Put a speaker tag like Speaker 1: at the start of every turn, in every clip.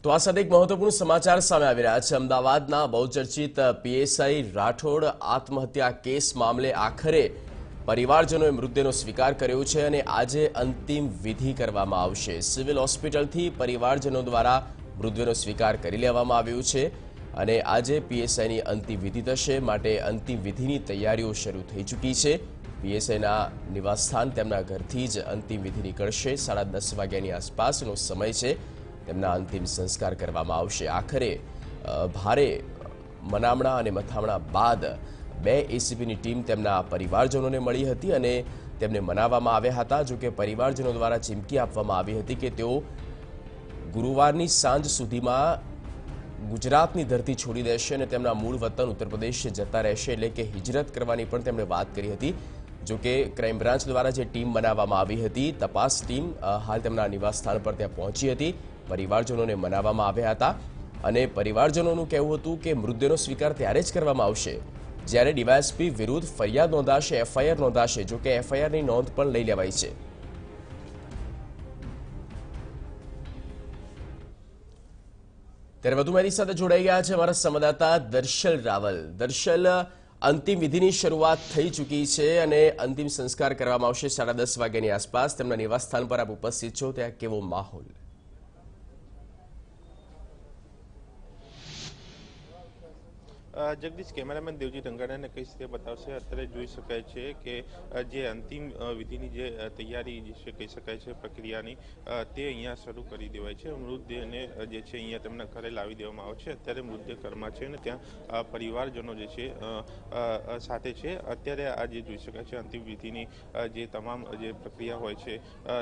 Speaker 1: તો આ સાથે એક મહત્વપૂર્ણ સમાચાર સામે આવી રહ્યા છે। અમદાવાદના બહુચર્ચિત પીએસઆઈ રાઠોડ આત્મહત્યા કેસ મામલે આખરે પરિવારજનોએ મૃતદેહનો સ્વીકાર કર્યો છે અને આજે અંતિમ વિધિ કરવામાં આવશે। સિવિલ હોસ્પિટલથી પરિવારજનો દ્વારા મૃતદેહનો સ્વીકાર કરી લેવામાં આવ્યો છે અને આજે પીએસઆઈની અંતિમ વિધિ થશે, માટે અંતિમ વિધિની તૈયારીઓ શરૂ થઈ ચૂકી છે। પીએસઆઈના નિવાસસ્થાન તેમના ઘરથી જ અંતિમ વિધિ નીકળશે। 10:30 વાગ્યાની આસપાસનો સમય છે। તેમના અંતિમ સંસ્કાર કરવામાં આવશે। આખરે ભારે મનામણા અને મથામણા બાદ 2 એસીપીની ટીમ તેમના પરિવારજનોને મળી હતી અને તેમને મનાવવામાં આવ્યા હતા। જો કે પરિવારજનો દ્વારા ચીમકી આપવામાં આવી હતી કે તેઓ ગુરુવારની સાંજ સુધીમાં ગુજરાતની ધરતી છોડી દેશે અને તેમના મૂળ વતન ઉત્તર પ્રદેશ જતા રહેશે, એટલે કે હિજરત કરવાની પણ તેમણે વાત કરી હતી। જો કે ક્રાઇમ બ્રાન્ચ દ્વારા જે ટીમ બનાવવામાં આવી હતી, તપાસ ટીમ હાલ તેમના નિવાસસ્થાન પર ત્યાં પહોંચી હતી। પરિવારજનોને મનાવવામાં આવ્યા હતા અને પરિવારજનોનું કહેવું હતું કે મૃતદેહનો સ્વીકાર ત્યારે જ કરવામાં આવશે જ્યારે ડીવાયએસપી વિરુદ્ધ ફરિયાદ નોંધાશે, એફઆઈઆર નોંધાશે। જો કે એફઆઈઆરની નોંધ પણ લઈ લેવાઈ છે। ત્યારે વધુ માહિતી સાથે જોડાઈ ગયા છે અમારા સંવાદદાતા દર્શલ રાવલ। દર્શલ, અંતિમ વિધિની શરૂઆત થઈ ચૂકી છે અને અંતિમ સંસ્કાર કરવામાં આવશે 10:30 વાગ્યાની આસપાસ। તેમના નિવાસસ્થાન પર આપ ઉપસ્થિત છો, ત્યાં કેવો માહોલ?
Speaker 2: जगदीश कैमरामैन देवजी रंगाणा ने कई રીતે બતાવશે। અત્યારે જોઈ શકાય છે કે જે અંતિમ વિધિની જે તૈયારી જે કહી શકાય છે પ્રક્રિયાની, તે અહીંયા શરૂ કરી દેવાય છે। મૃતદેહને જે છે અહીંયા તેમના ઘરે લાવી દેવામાં આવે છે। અત્યારે મૃતદેહ ઘરમાં છે અને ત્યાં પરિવારજનો જે છે સાથે છે। અત્યારે આ જે જોઈ શકાય છે અંતિમ વિધિની જે તમામ જે પ્રક્રિયા હોય છે,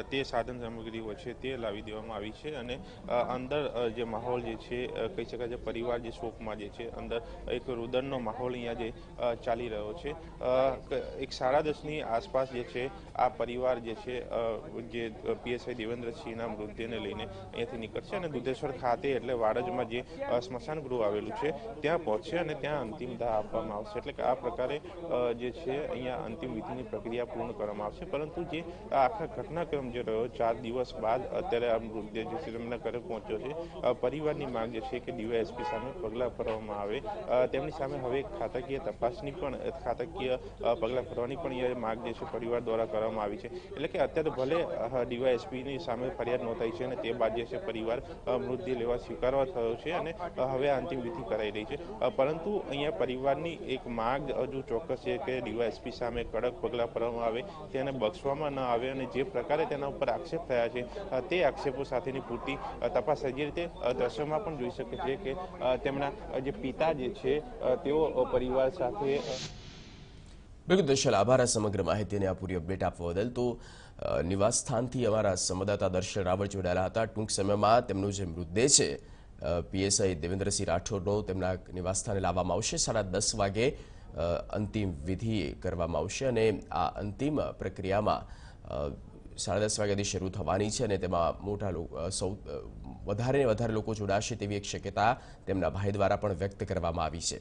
Speaker 2: તે સાધન સામગ્રી હોય છે તે લાવી દેવામાં આવી છે અને અંદર જે માહોલ જે છે કહી શકાય છે પરિવાર જે શોકમાં જે છે અંદર એક રુદનનો માહોલ અહીંયા જે ચાલી રહ્યો છે। એક 10:30ની આસપાસ જે છે આ પરિવાર જે છે જે પીએસઆઈ દેવેન્દ્રસિંહના મૃતદેહને લઈને અહીંયાથી નીકળશે અને દુધેશ્વર ખાતે એટલે વાડજમાં જે સ્મશાન ગૃહ આવેલું છે ત્યાં પહોંચશે અને ત્યાં અંતિમ દાહ આપવામાં આવશે। એટલે કે આ પ્રકારે જે છે અહીંયા અંતિમ વિધિની પ્રક્રિયા પૂર્ણ કરવામાં આવશે। પરંતુ જે આખા ઘટનાક્રમ જે રહ્યો 4 દિવસ બાદ અત્યારે આ મૃતદેહ જે છે તેમના ઘરે પહોંચ્યો છે। પરિવારની માંગ જે છે કે ડીવાયએસપી સામે પગલાં ભરવામાં આવે, તેમની સામે હવે ખાતાકીય તપાસની પણ ખાતાકીય પગલાં ભરવાની પણ એ માગ જે છે પરિવાર દ્વારા કરવામાં આવી છે। એટલે કે અત્યારે ભલે ડીવાયએસપીની સામે ફરિયાદ નોંધાઈ છે અને તે બાદ જે છે પરિવાર મૃતદેહ લેવા સ્વીકારવા થયો છે અને હવે અંતિમ વિધિ કરાઈ રહી છે। પરંતુ અહીંયા પરિવારની એક માગ હજુ ચોક્કસ છે કે ડીવાયએસપી સામે કડક પગલાં ભરવામાં આવે, તેને બક્ષવામાં ન આવે અને જે પ્રકારે તેના ઉપર આક્ષેપ થયા છે તે આક્ષેપો સાથેની પૂરતી તપાસ થાય। જે રીતે દ્રશ્યોમાં પણ જોઈ શકે છે કે તેમના જે પિતા જે છે તેઓ પરિવાર સાથે।
Speaker 1: બિલકુલ દર્શલ, આભાર આ સમગ્ર માહિતી અને આ પૂરી અપડેટ આપવા બદલ। તો નિવાસસ્થાનથી અમારા સંવાદદાતા દર્શલ રાવળ જોડાયેલા હતા। ટૂંક સમયમાં તેમનો જે મૃતદેહ છે પીએસઆઈ દેવેન્દ્રસિંહ રાઠોડનો તેમના નિવાસસ્થાને લાવવામાં આવશે। 10:30 વાગે અંતિમ વિધિ કરવામાં આવશે અને આ અંતિમ પ્રક્રિયામાં 10:30 વાગ્યાથી શરૂ થવાની છે અને તેમાં વધારે લોકો જોડાશે તેવી એક શક્યતા તેમના ભાઈ દ્વારા પણ વ્યક્ત કરવામાં આવી છે।